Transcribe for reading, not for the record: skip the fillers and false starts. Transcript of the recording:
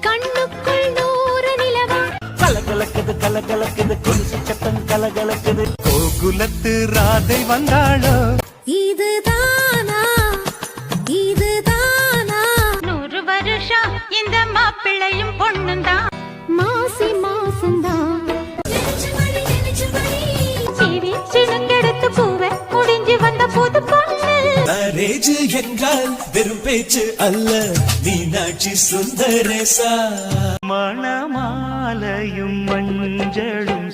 கண்ணுக்குள் நூறு நிலவா கலகலக்குது கலகலக்குது கொலுசு சத்தம் கலகலக்குது கோகுலத்து ராதை வந்தாளோ இதுதானா இதுதானா 100 வருஷம் இந்த மாப்பிள்ளையும் பொண்ணுந்தான் மாசி மாசந்தான் சிரிச்சிடுங்கெடுத்து பூவை முடிஞ்சு வந்த புது பொண்ணு மேரேஜ் என்றால் வெறும் பேச்சு அல்ல மீனாட்சி சுந்தரேசா மணமாலையும் மஞ்சளும்